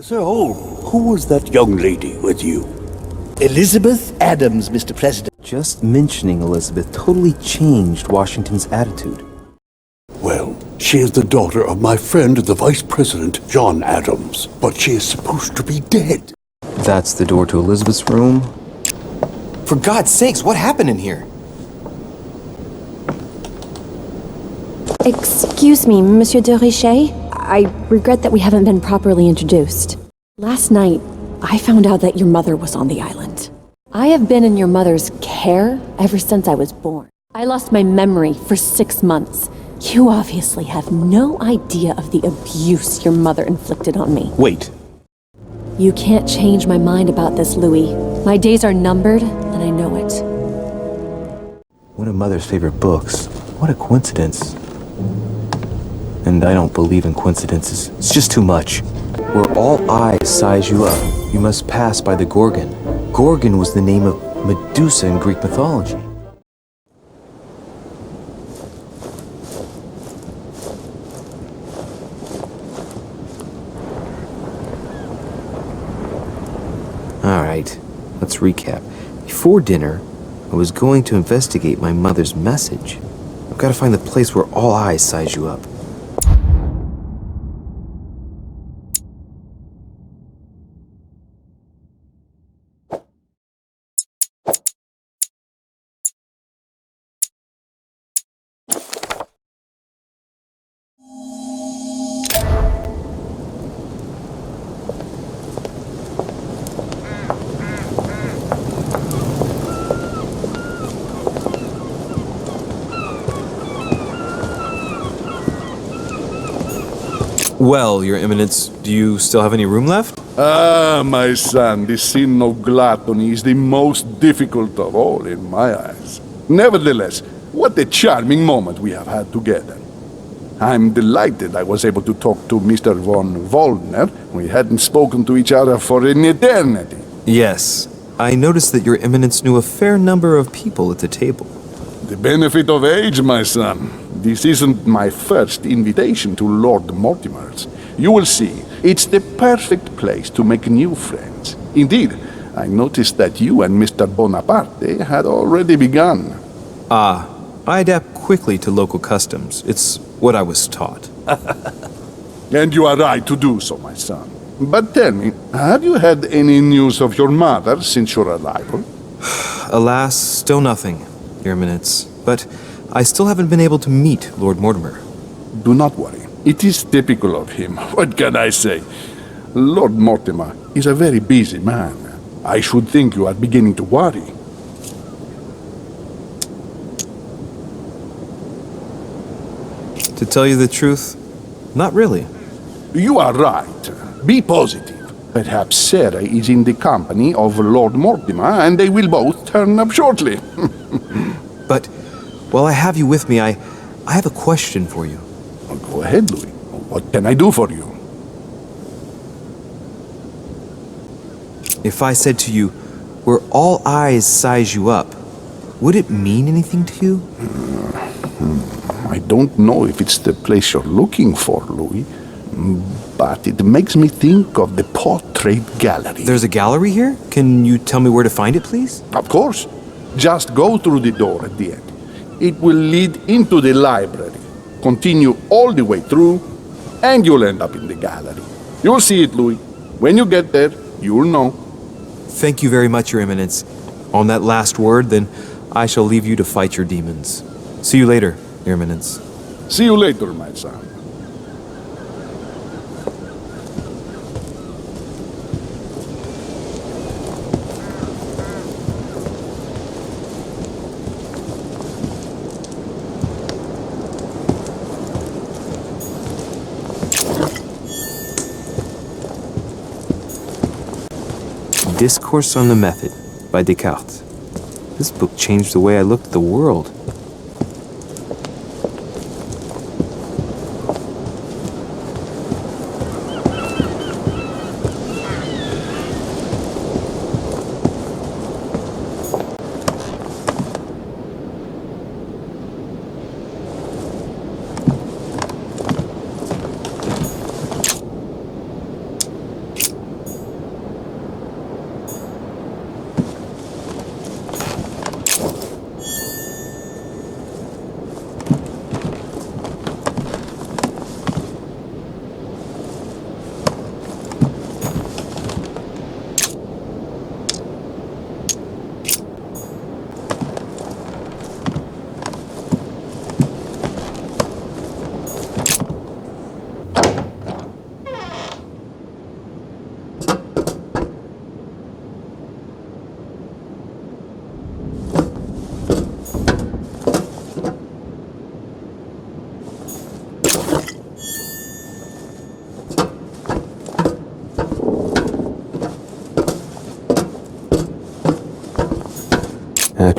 So, who was that young lady with you? Elizabeth Adams, Mr. President. Just mentioning Elizabeth totally changed Washington's attitude. Well, she is the daughter of my friend, the Vice President, John Adams. But she is supposed to be dead. That's the door to Elizabeth's room. For God's sakes, what happened in here? Excuse me, Monsieur de Richet. I regret that we haven't been properly introduced. Last night, I found out that your mother was on the island. I have been in your mother's care ever since I was born. I lost my memory for 6 months. You obviously have no idea of the abuse your mother inflicted on me. Wait. You can't change my mind about this, Louis. My days are numbered, and I know it. One of Mother's favorite books. What a coincidence. And I don't believe in coincidences. It's just too much. Where all eyes size you up, you must pass by the Gorgon. Gorgon was the name of Medusa in Greek mythology. Alright, let's recap. Before dinner, I was going to investigate my mother's message. I've got to find the place where all eyes size you up. Well, Your Eminence, do you still have any room left? Ah, my son, the sin of gluttony is the most difficult of all in my eyes. Nevertheless, what a charming moment we have had together. I'm delighted I was able to talk to Mr. von Wollner. We hadn't spoken to each other for an eternity. Yes. I noticed that Your Eminence knew a fair number of people at the table. The benefit of age, my son. This isn't my first invitation to Lord Mortimer's. You will see, it's the perfect place to make new friends. Indeed, I noticed that you and Mr. Bonaparte had already begun. Ah, I adapt quickly to local customs. It's what I was taught. And you are right to do so, my son. But tell me, have you had any news of your mother since your arrival? Alas, still nothing, Your Eminence. But I still haven't been able to meet Lord Mortimer. Do not worry. It is typical of him. What can I say? Lord Mortimer is a very busy man. I should think you are beginning to worry. To tell you the truth, not really. You are right. Be positive. Perhaps Sarah is in the company of Lord Mortimer, and they will both turn up shortly. But while I have you with me, I have a question for you. Go ahead, Louis. What can I do for you? If I said to you, where all eyes size you up, would it mean anything to you? I don't know if it's the place you're looking for, Louis, but it makes me think of the portrait gallery. There's a gallery here? Can you tell me where to find it, please? Of course. Just go through the door at the end. It will lead into the library. Continue all the way through, and you'll end up in the gallery. You'll see it, Louis. When you get there, you'll know. Thank you very much, Your Eminence. On that last word, then, I shall leave you to fight your demons. See you later, Your Eminence. See you later, my son. Discourse on the Method by Descartes. This book changed the way I looked at the world.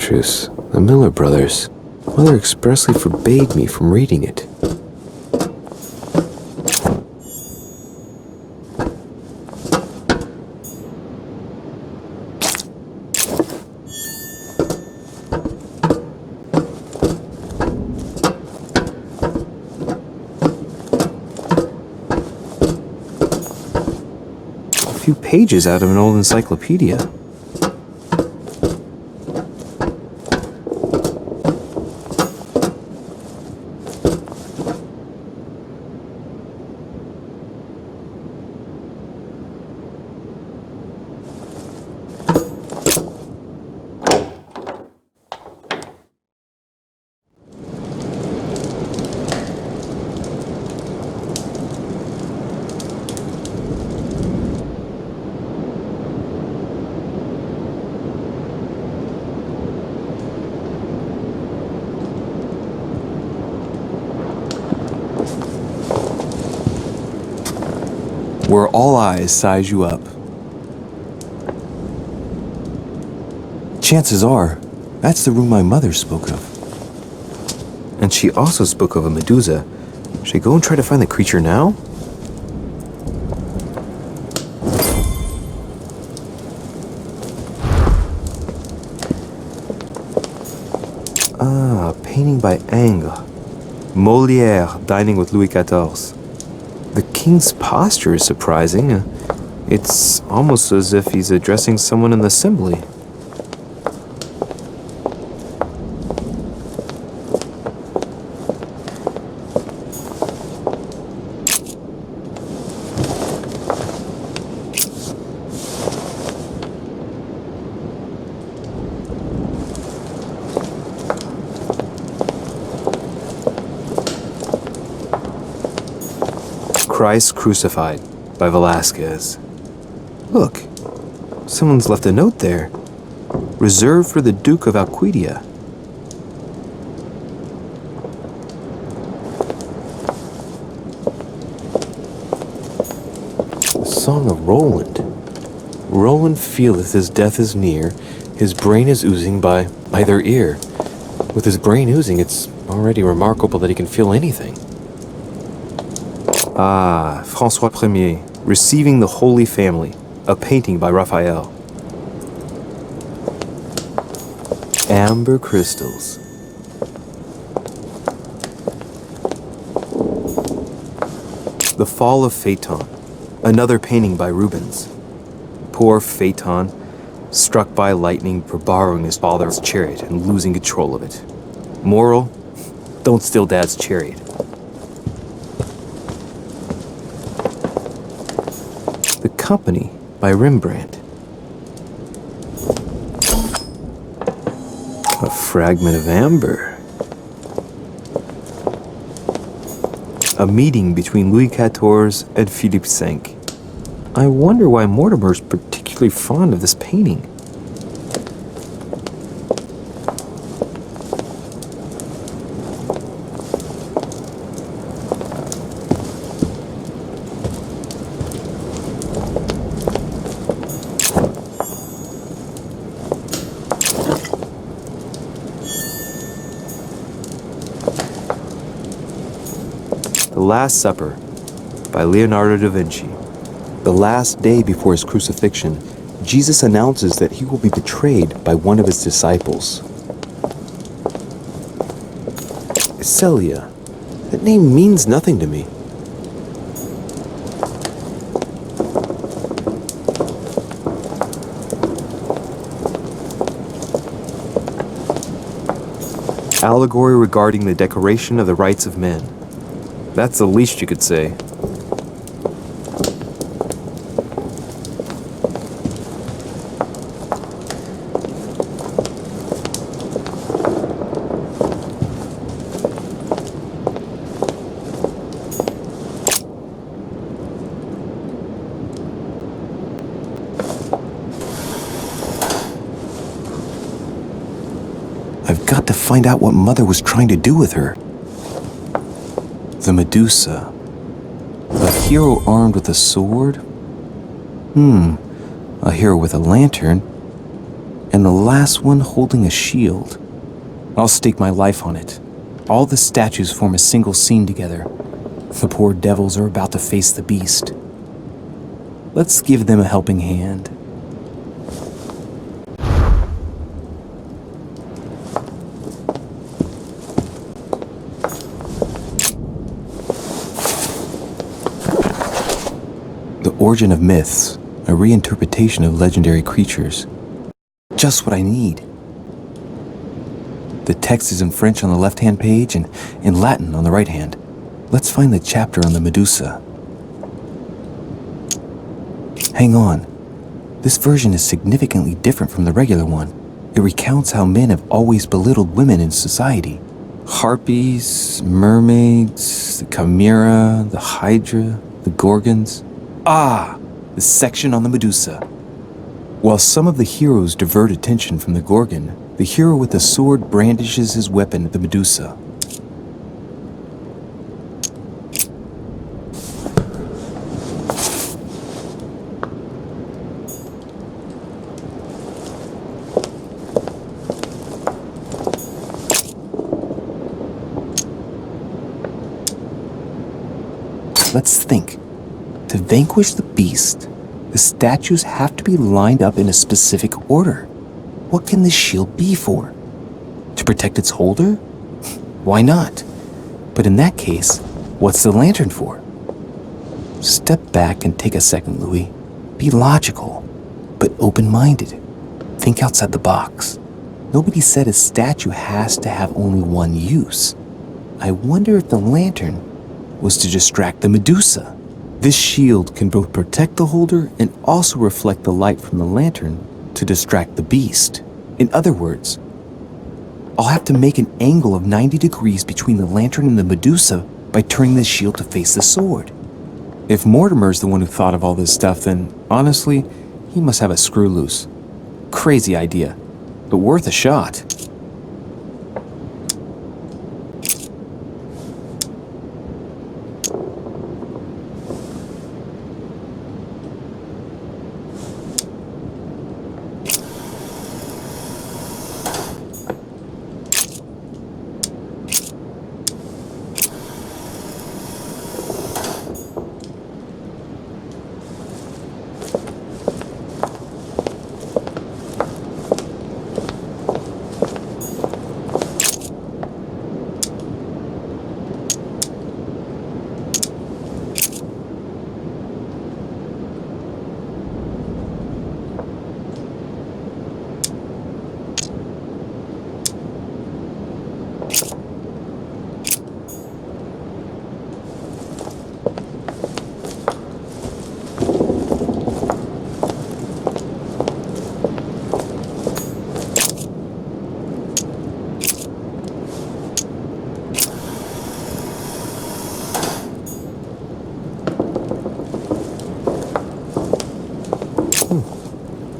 Beatrice, the Miller brothers. Mother expressly forbade me from reading it. A few pages out of an old encyclopedia. Where all eyes size you up. Chances are, that's the room my mother spoke of. And she also spoke of a Medusa. Should I go and try to find the creature now? Ah, a painting by Ingres. Molière dining with Louis XIV. The king's posture is surprising. It's almost as if he's addressing someone in the assembly. Christ Crucified by Velázquez. Look, someone's left a note there. Reserved for the Duke of Alcudia. The Song of Roland. Roland feeleth his death is near, his brain is oozing by their ear. With his brain oozing, it's already remarkable that he can feel anything. Ah, François Ier, Receiving the Holy Family, a painting by Raphael. Amber crystals. The Fall of Phaeton, another painting by Rubens. Poor Phaeton, struck by lightning for borrowing his father's chariot and losing control of it. Moral, don't steal Dad's chariot. The Company by Rembrandt. A fragment of amber. A meeting between Louis XIV and Philippe V. I wonder why Mortimer's particularly fond of this painting. The Last Supper by Leonardo da Vinci. The last day before his crucifixion, Jesus announces that he will be betrayed by one of his disciples. Celia. That name means nothing to me. Allegory regarding the decoration of the rights of men. That's the least you could say. I've got to find out what Mother was trying to do with her. The Medusa. A hero armed with a sword? A hero with a lantern. and the last one holding a shield. I'll stake my life on it. All the statues form a single scene together. The poor devils are about to face the beast. Let's give them a helping hand. The Origin of Myths, a reinterpretation of legendary creatures. Just what I need. The text is in French on the left-hand page and in Latin on the right hand. Let's find the chapter on the Medusa. Hang on. This version is significantly different from the regular one. It recounts how men have always belittled women in society. Harpies, mermaids, the Chimera, the Hydra, the Gorgons. Ah, the section on the Medusa. While some of the heroes divert attention from the Gorgon, the hero with the sword brandishes his weapon at the Medusa. Let's think. To vanquish the beast, the statues have to be lined up in a specific order. What can this shield be for? To protect its holder? Why not? But in that case, what's the lantern for? Step back and take a second, Louis. Be logical, but open-minded. Think outside the box. Nobody said a statue has to have only one use. I wonder if the lantern was to distract the Medusa. This shield can both protect the holder and also reflect the light from the lantern to distract the beast. In other words, I'll have to make an angle of 90 degrees between the lantern and the Medusa by turning the shield to face the sword. If Mortimer's the one who thought of all this stuff, then honestly, he must have a screw loose. Crazy idea, but worth a shot.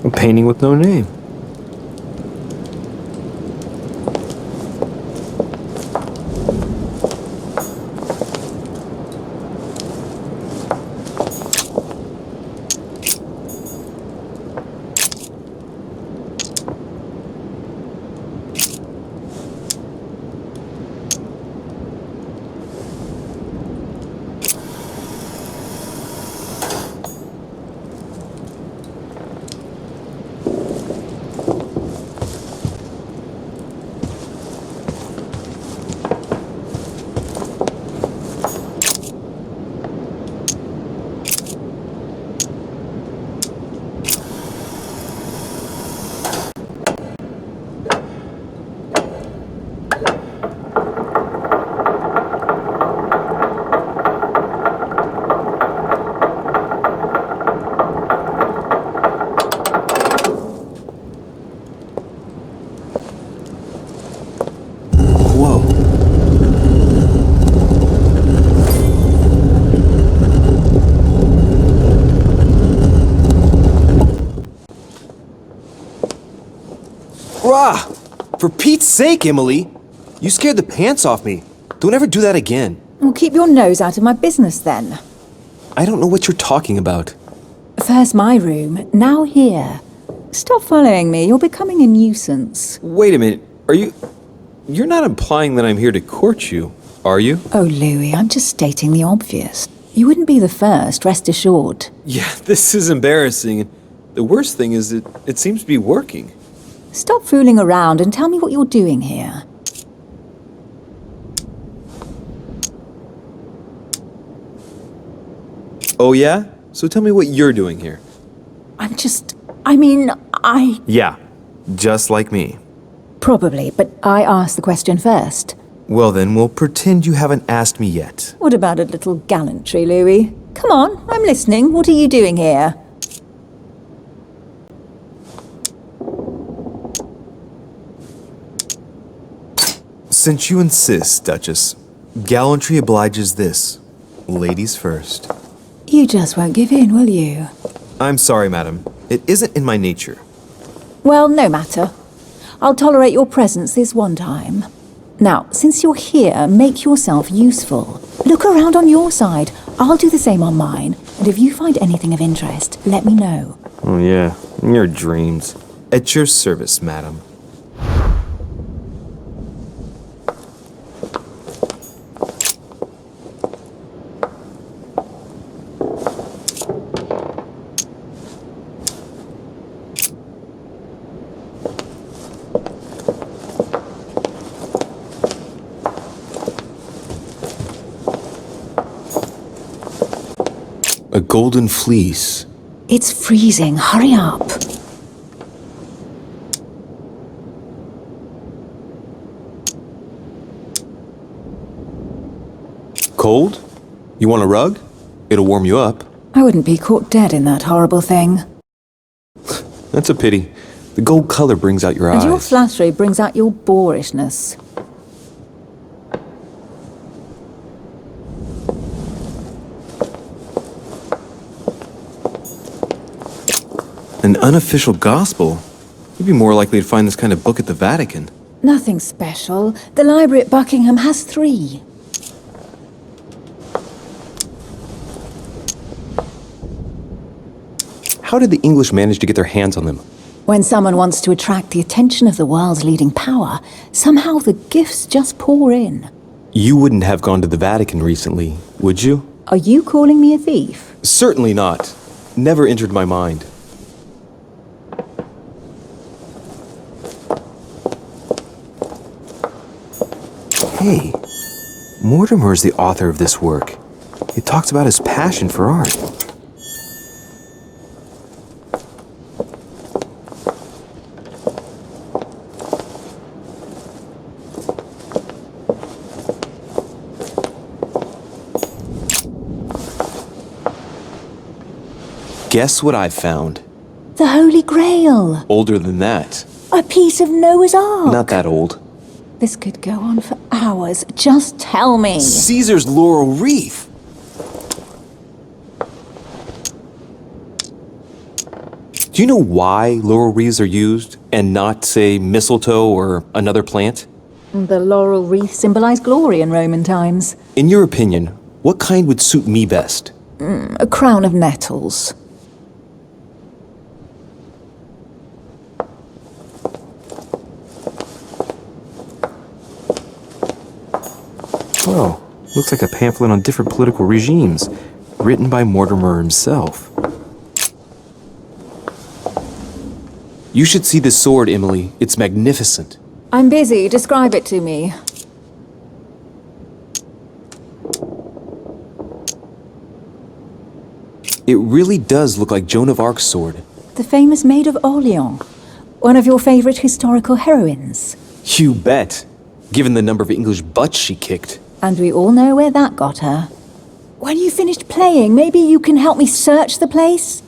A painting with no name. Rah! For Pete's sake, Emily! You scared the pants off me. Don't ever do that again. Well, keep your nose out of my business then. I don't know what you're talking about. First my room, now here. Stop following me. You're becoming a nuisance. Wait a minute. You're not implying that I'm here to court you, are you? Oh, Louis, I'm just stating the obvious. You wouldn't be the first, rest assured. Yeah, this is embarrassing. The worst thing is it seems to be working. Stop fooling around and tell me what you're doing here. Oh yeah? So tell me what you're doing here. Yeah, just like me. Probably, but I asked the question first. Well then, we'll pretend you haven't asked me yet. What about a little gallantry, Louis? Come on, I'm listening. What are you doing here? Since you insist, Duchess, gallantry obliges this. Ladies first. You just won't give in, will you? I'm sorry, madam. It isn't in my nature. Well, no matter. I'll tolerate your presence this one time. Now, since you're here, make yourself useful. Look around on your side. I'll do the same on mine. And if you find anything of interest, let me know. Oh yeah, your dreams. At your service, madam. A golden fleece. It's freezing. Hurry up. Cold? You want a rug? It'll warm you up. I wouldn't be caught dead in that horrible thing. That's a pity. The gold color brings out your eyes. And your flattery brings out your boorishness. An unofficial gospel? You'd be more likely to find this kind of book at the Vatican. Nothing special. The library at Buckingham has 3. How did the English manage to get their hands on them? When someone wants to attract the attention of the world's leading power, somehow the gifts just pour in. You wouldn't have gone to the Vatican recently, would you? Are you calling me a thief? Certainly not. Never entered my mind. Hey, Mortimer is the author of this work. It talks about his passion for art. Guess what I've found? The Holy Grail. Older than that. A piece of Noah's Ark. Not that old. This could go on for hours. Just tell me. Caesar's laurel wreath. Do you know why laurel wreaths are used and not, say, mistletoe or another plant? The laurel wreath symbolized glory in Roman times. In your opinion, what kind would suit me best? A crown of nettles. Oh, looks like a pamphlet on different political regimes, written by Mortimer himself. You should see this sword, Emily. It's magnificent. I'm busy. Describe it to me. It really does look like Joan of Arc's sword. The famous Maid of Orleans. One of your favorite historical heroines. You bet, given the number of English butts she kicked. And we all know where that got her. When you finished playing, maybe you can help me search the place?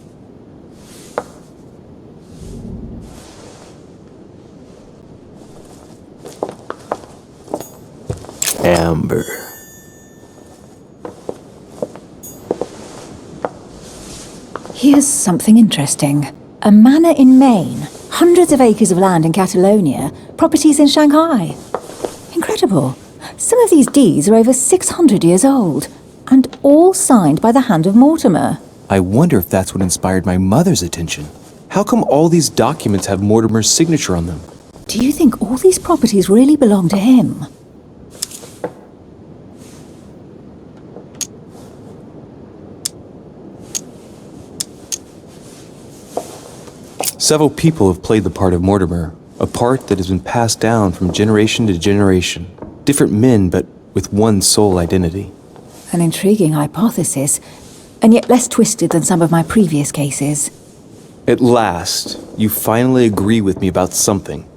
Amber. Here's something interesting. A manor in Maine, hundreds of acres of land in Catalonia, properties in Shanghai. Incredible. Some of these deeds are over 600 years old, and all signed by the hand of Mortimer. I wonder if that's what inspired my mother's attention. How come all these documents have Mortimer's signature on them? Do you think all these properties really belong to him? Several people have played the part of Mortimer, a part that has been passed down from generation to generation. Different men, but with one sole identity. An intriguing hypothesis, and yet less twisted than some of my previous cases. At last, you finally agree with me about something.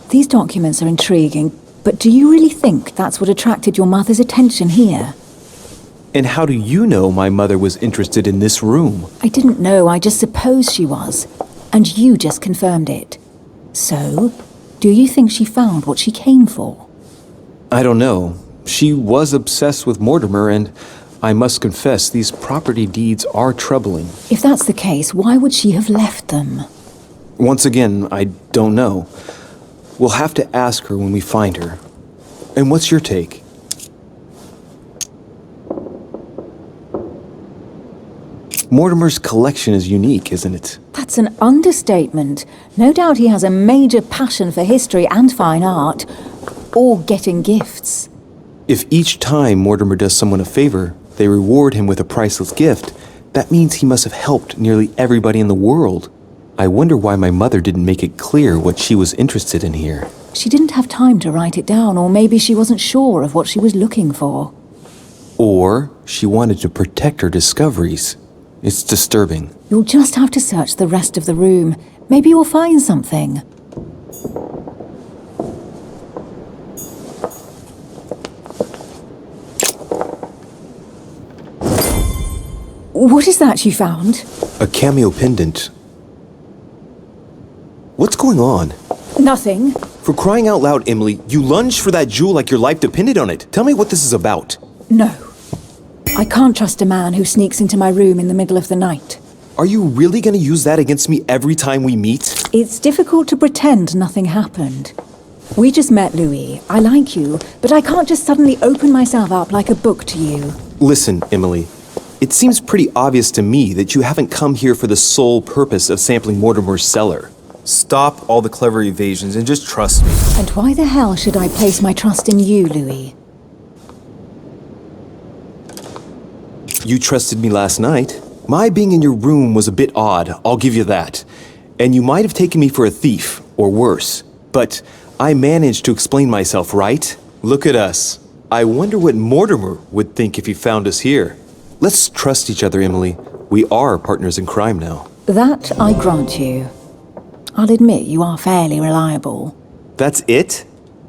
These documents are intriguing, but do you really think that's what attracted your mother's attention here? And how do you know my mother was interested in this room? I didn't know, I just supposed she was. And you just confirmed it. So, do you think she found what she came for? I don't know. She was obsessed with Mortimer, and I must confess these property deeds are troubling. If that's the case, why would she have left them? Once again, I don't know. We'll have to ask her when we find her. And what's your take? Mortimer's collection is unique, isn't it? That's an understatement. No doubt he has a major passion for history and fine art. Or getting gifts. If each time Mortimer does someone a favor, they reward him with a priceless gift, that means he must have helped nearly everybody in the world. I wonder why my mother didn't make it clear what she was interested in here. She didn't have time to write it down, or maybe she wasn't sure of what she was looking for. Or she wanted to protect her discoveries. It's disturbing. You'll just have to search the rest of the room. Maybe you'll find something. What is that you found? A cameo pendant. What's going on? Nothing. For crying out loud, Emily, you lunged for that jewel like your life depended on it. Tell me what this is about. No. I can't trust a man who sneaks into my room in the middle of the night. Are you really going to use that against me every time we meet? It's difficult to pretend nothing happened. We just met, Louis. I like you, but I can't just suddenly open myself up like a book to you. Listen, Emily. It seems pretty obvious to me that you haven't come here for the sole purpose of sampling Mortimer's cellar. Stop all the clever evasions and just trust me. And why the hell should I place my trust in you, Louis? You trusted me last night. My being in your room was a bit odd, I'll give you that. And you might have taken me for a thief, or worse. But I managed to explain myself, right? Look at us. I wonder what Mortimer would think if he found us here. Let's trust each other, Emily. We are partners in crime now. That I grant you. I'll admit you are fairly reliable. That's it?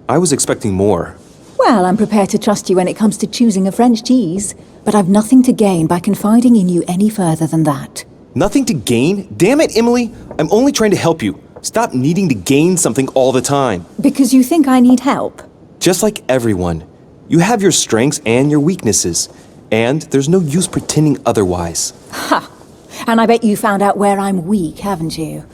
I was expecting more. Well, I'm prepared to trust you when it comes to choosing a French cheese, but I've nothing to gain by confiding in you any further than that. Nothing to gain? Damn it, Emily! I'm only trying to help you. Stop needing to gain something all the time. Because you think I need help? Just like everyone. You have your strengths and your weaknesses. And there's no use pretending otherwise. Ha! And I bet you found out where I'm weak, haven't you?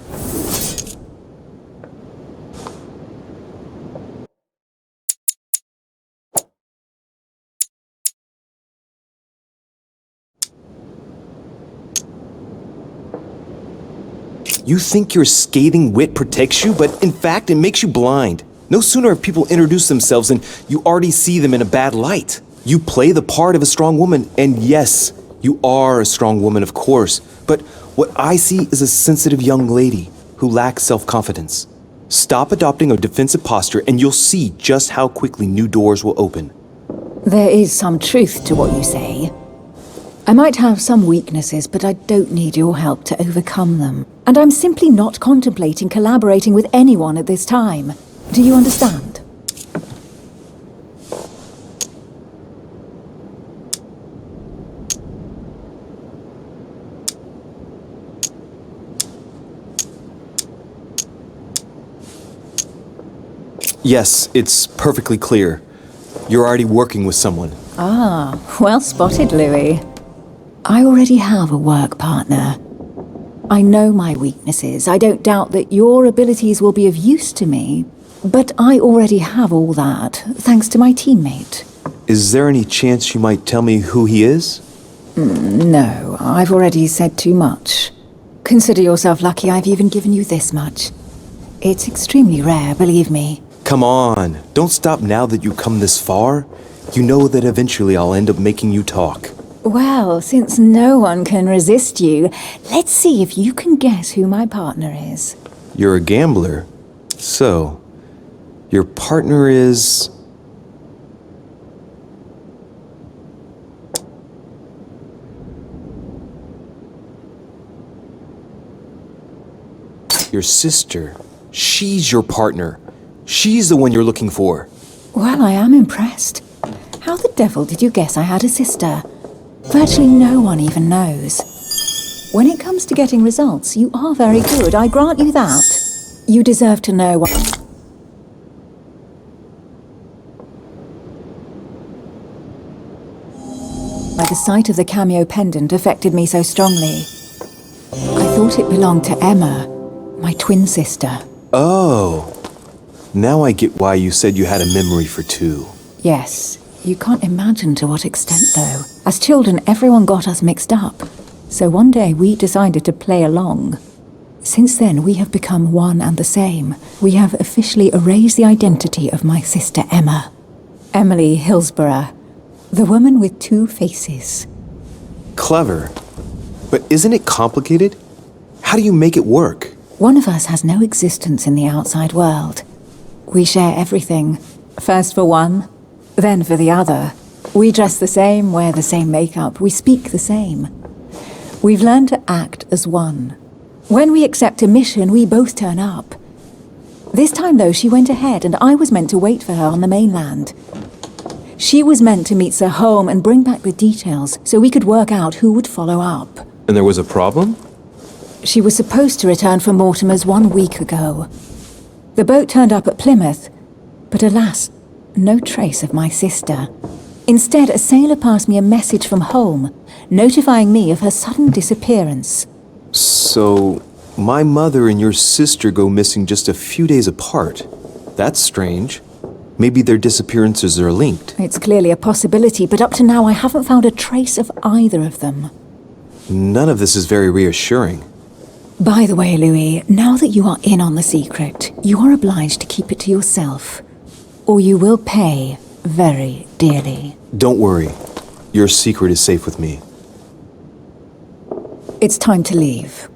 You think your scathing wit protects you, but in fact it makes you blind. No sooner have people introduced themselves than you already see them in a bad light. You play the part of a strong woman, and yes, you are a strong woman, of course, but what I see is a sensitive young lady who lacks self-confidence. Stop adopting a defensive posture, and you'll see just how quickly new doors will open. There is some truth to what you say. I might have some weaknesses, but I don't need your help to overcome them. And I'm simply not contemplating collaborating with anyone at this time. Do you understand? Yes, it's perfectly clear. You're already working with someone. Ah, well spotted, Louis. I already have a work partner. I know my weaknesses. I don't doubt that your abilities will be of use to me. But I already have all that, thanks to my teammate. Is there any chance you might tell me who he is? No, I've already said too much. Consider yourself lucky I've even given you this much. It's extremely rare, believe me. Come on, don't stop now that you've come this far. You know that eventually I'll end up making you talk. Well, since no one can resist you, let's see if you can guess who my partner is. You're a gambler. So, your partner is... Your sister. She's your partner. She's the one you're looking for. Well, I am impressed. How the devil did you guess I had a sister? Virtually no one even knows. When it comes to getting results, you are very good, I grant you that. You deserve to know what... By the sight of the cameo pendant affected me so strongly. I thought it belonged to Emma, my twin sister. Oh. Now I get why you said you had a memory for two. Yes. You can't imagine to what extent, though. As children, everyone got us mixed up. So one day we decided to play along. Since then, we have become one and the same. We have officially erased the identity of my sister Emma. Emily Hillsborough. The woman with two faces. Clever. But isn't it complicated? How do you make it work? One of us has no existence in the outside world. We share everything. First for one, then for the other. We dress the same, wear the same makeup, we speak the same. We've learned to act as one. When we accept a mission, we both turn up. This time, though, she went ahead, and I was meant to wait for her on the mainland. She was meant to meet Sir Home and bring back the details, so we could work out who would follow up. And there was a problem? She was supposed to return from Mortimer's 1 week ago. The boat turned up at Plymouth, but alas, no trace of my sister. Instead, a sailor passed me a message from home, notifying me of her sudden disappearance. So, my mother and your sister go missing just a few days apart. That's strange. Maybe their disappearances are linked. It's clearly a possibility, but up to now I haven't found a trace of either of them. None of this is very reassuring. By the way, Louis, now that you are in on the secret, you are obliged to keep it to yourself, or you will pay very dearly. Don't worry. Your secret is safe with me. It's time to leave.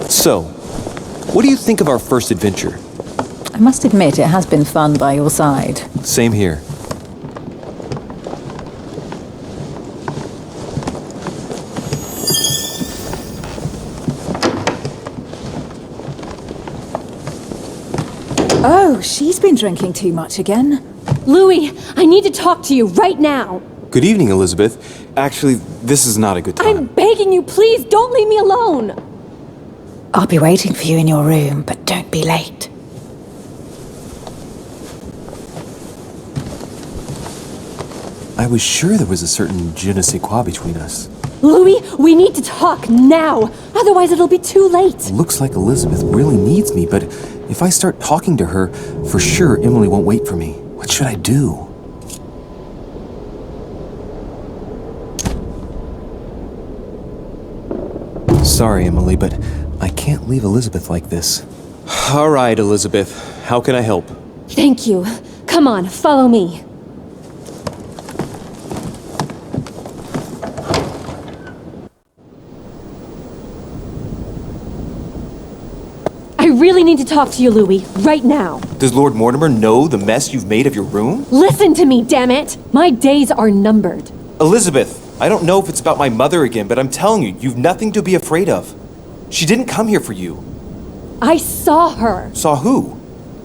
So, what do you think of our first adventure? I must admit it has been fun by your side. Same here. Oh, she's been drinking too much again. Louis, I need to talk to you right now. Good evening, Elizabeth. Actually, this is not a good time. I'm begging you, please don't leave me alone. I'll be waiting for you in your room, but don't be late. I was sure there was a certain je ne sais quoi between us. Louis, we need to talk now. Otherwise it'll be too late. Looks like Elizabeth really needs me, but if I start talking to her, for sure Emily won't wait for me. What should I do? Sorry, Emily, but I can't leave Elizabeth like this. All right, Elizabeth. How can I help? Thank you. Come on, follow me. I really need to talk to you, Louis, right now. Does Lord Mortimer know the mess you've made of your room? Listen to me, damn it! My days are numbered. Elizabeth, I don't know if it's about my mother again, but I'm telling you, you've nothing to be afraid of. She didn't come here for you. I saw her. Saw who?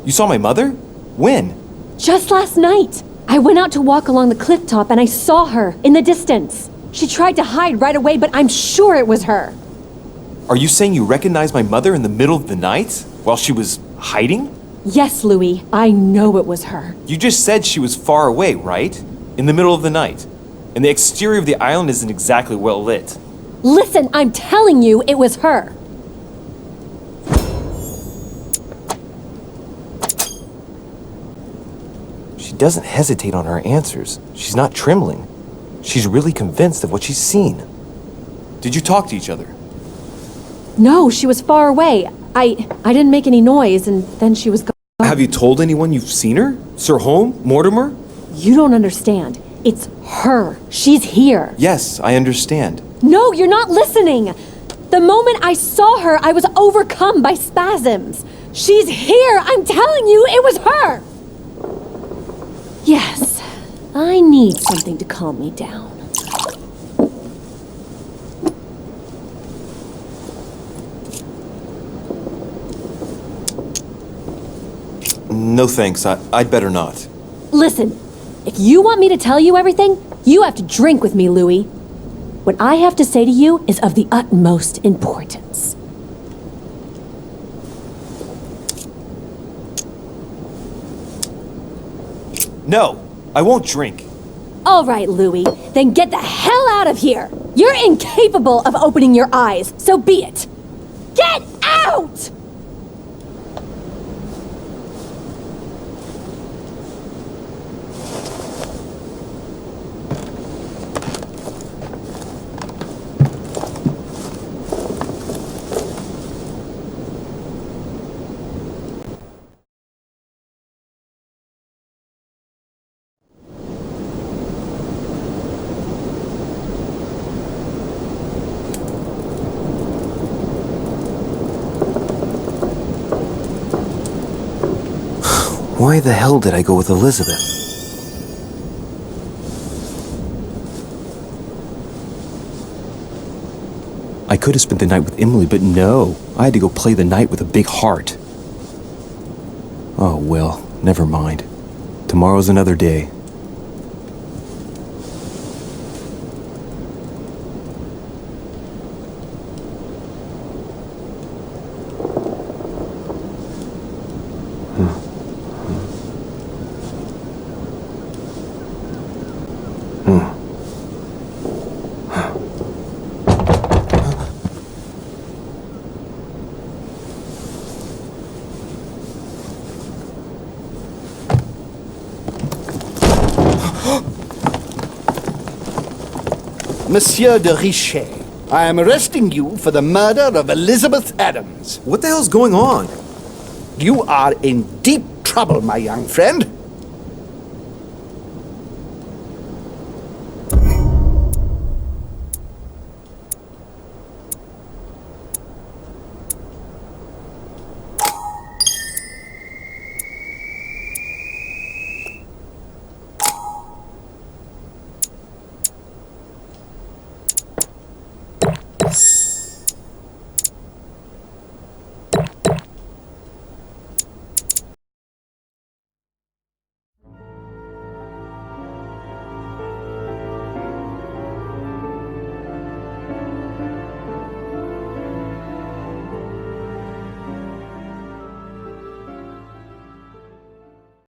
You saw my mother? When? Just last night. I went out to walk along the cliff top and I saw her in the distance. She tried to hide right away, but I'm sure it was her. Are you saying you recognized my mother in the middle of the night? While she was hiding? Yes, Louis, I know it was her. You just said she was far away, right? In the middle of the night. And the exterior of the island isn't exactly well lit. Listen, I'm telling you, it was her. She doesn't hesitate on her answers. She's not trembling. She's really convinced of what she's seen. Did you talk to each other? No, she was far away. I didn't make any noise, and then she was gone. Have you told anyone you've seen her? Sir Holm? Mortimer? You don't understand. It's her. She's here. Yes, I understand. No, you're not listening. The moment I saw her, I was overcome by spasms. She's here. I'm telling you, it was her. Yes, I need something to calm me down. No thanks, I'd better not. Listen, if you want me to tell you everything, you have to drink with me, Louis. What I have to say to you is of the utmost importance. No, I won't drink. All right, Louis, then get the hell out of here. You're incapable of opening your eyes, so be it. Get out! Why the hell did I go with Elizabeth? I could have spent the night with Emily, but no. I had to go play the night with a big heart. Oh well, never mind. Tomorrow's another day. Monsieur de Richet, I am arresting you for the murder of Elizabeth Adams. What the hell's going on? You are in deep trouble, my young friend.